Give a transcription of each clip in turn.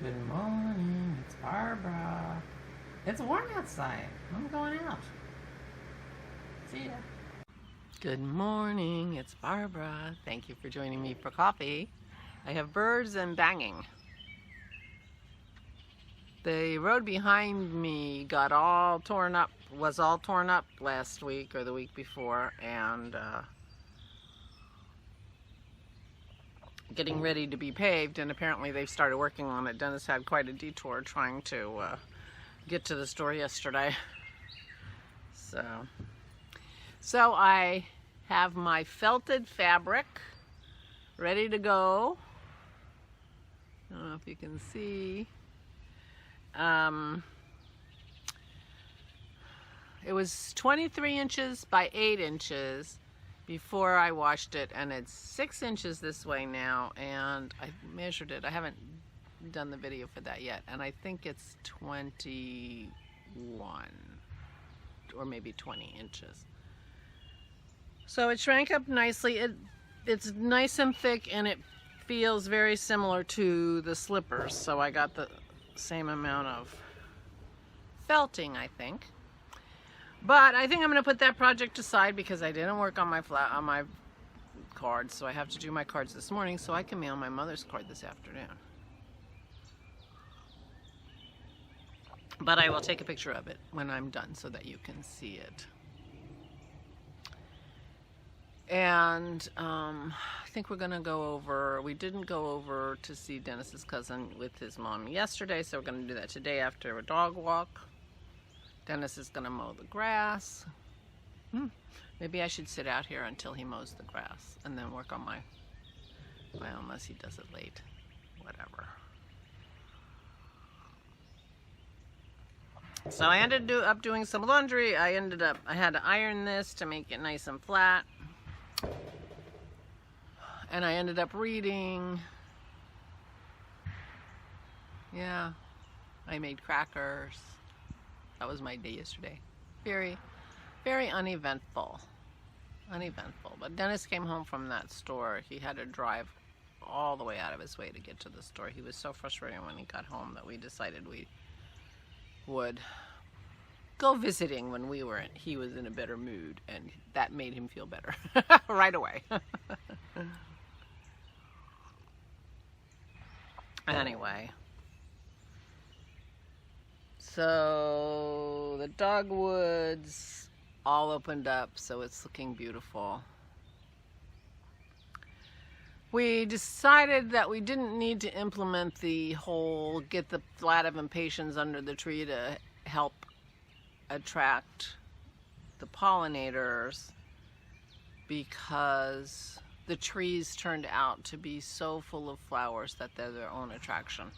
Good morning, it's Barbara. It's warm outside. I'm going out. See ya. Good morning, it's Barbara. Thank you for joining me for coffee. I have birds and banging. The road behind me got all torn up, was all torn up last week or the week before, and getting ready to be paved, and apparently they've started working on it. Dennis had quite a detour trying to get to the store yesterday. So I have my felted fabric ready to go. I don't know if you can see. It was 23 inches by 8 inches before I washed it, and it's 6 inches this way now, and I measured it. I haven't done the video for that yet, and I think it's 21 or maybe 20 inches. So it shrank up nicely. It's nice and thick, and it feels very similar to the slippers, so I got the same amount of felting, I think. But I think I'm going to put that project aside because I didn't work on my cards, so I have to do my cards this morning so I can mail my mother's card this afternoon. But I will take a picture of it when I'm done so that you can see it. And I think we're going to go over, we didn't go over to see Dennis's cousin with his mom yesterday, so we're going to do that today after a dog walk. Dennis is going to mow the grass. Maybe I should sit out here until he mows the grass and then work on well, unless he does it late. Whatever. So I ended up doing some laundry. I had to iron this to make it nice and flat. And I ended up reading. Yeah, I made crackers. That was my day yesterday. Very, very uneventful. But Dennis came home from that store. He had to drive all the way out of his way to get to the store. He was so frustrated when he got home that we decided we would go visiting when he was in a better mood, and that made him feel better right away. Anyway. So the dogwoods all opened up, so it's looking beautiful. We decided that we didn't need to implement the whole get the flat of impatiens under the tree to help attract the pollinators, because the trees turned out to be so full of flowers that they're their own attraction.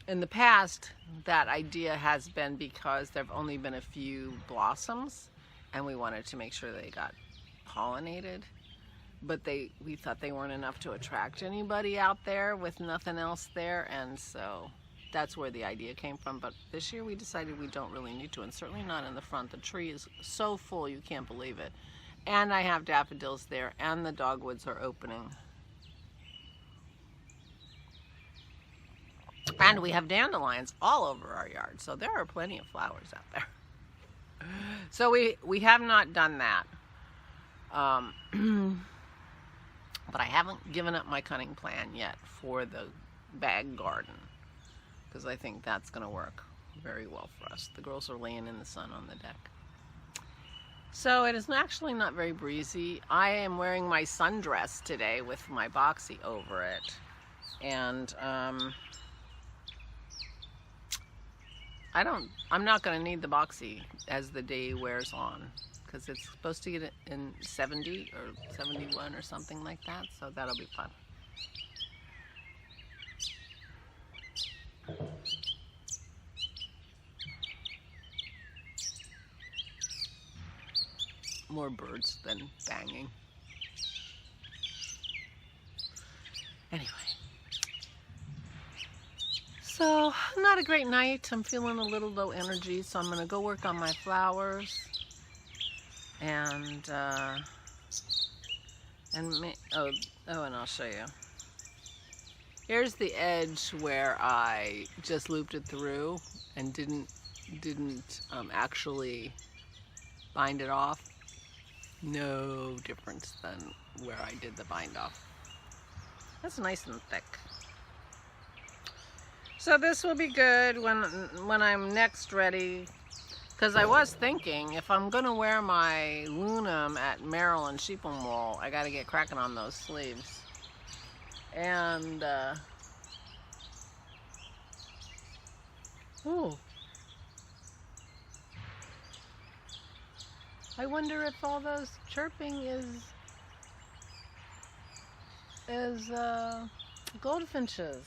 In the past, that idea has been because there have only been a few blossoms, and we wanted to make sure they got pollinated. But we thought they weren't enough to attract anybody out there with nothing else there, and so that's where the idea came from. But this year we decided we don't really need to, and certainly not in the front. The tree is so full you can't believe it. And I have daffodils there, and the dogwoods are opening. And we have dandelions all over our yard, so there are plenty of flowers out there. So we have not done that. But I haven't given up my cunning plan yet for the bag garden, because I think that's going to work very well for us. The girls are laying in the sun on the deck. So it is actually not very breezy. I am wearing my sundress today with my boxy over it. And I'm not going to need the boxy as the day wears on, because it's supposed to get in 70 or 71 or something like that, so that'll be fun. More birds than banging. Anyway. So, not a great night. I'm feeling a little low energy, so I'm going to go work on my flowers. And and I'll show you. Here's the edge where I just looped it through and didn't actually bind it off. No difference than where I did the bind off. That's nice and thick. So this will be good when I'm next ready. Because I was thinking, if I'm going to wear my Lunam at Merrill and Sheep and Wool, I got to get cracking on those sleeves. And, ooh. I wonder if all those chirping is goldfinches.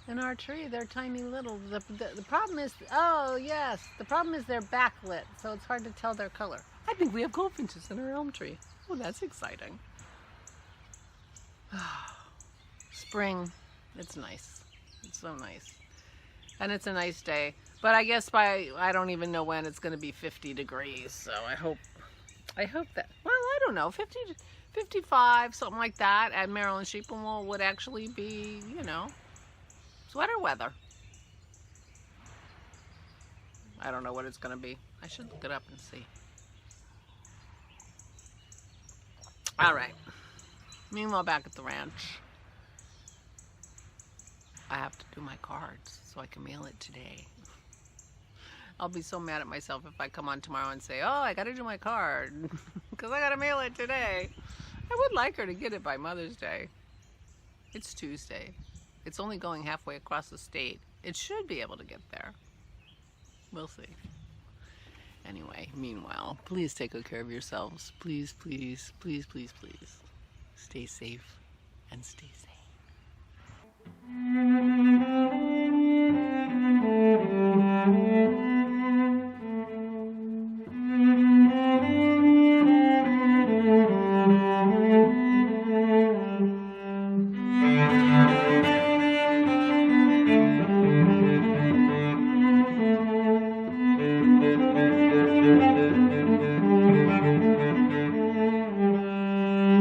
In our tree, they're tiny little. The problem is, oh yes, the problem is they're backlit, so it's hard to tell their color. I think we have goldfinches in our elm tree. Oh, that's exciting. Spring, it's nice. It's so nice. And it's a nice day. But I guess I don't even know when it's going to be 50 degrees, so I hope that, well, I don't know, 50, 55, something like that at Merrill and Sheep and Wool would actually be, you know, sweater weather. I don't know what it's going to be. I should look it up and see. All right. Meanwhile, back at the ranch, I have to do my cards so I can mail it today. I'll be so mad at myself if I come on tomorrow and say, oh, I got to do my card because I got to mail it today. I would like her to get it by Mother's Day. It's Tuesday. It's only going halfway across the state. It should be able to get there. We'll see. Anyway, meanwhile, please take good care of yourselves. Please, please, please, please, please. Stay safe and stay sane.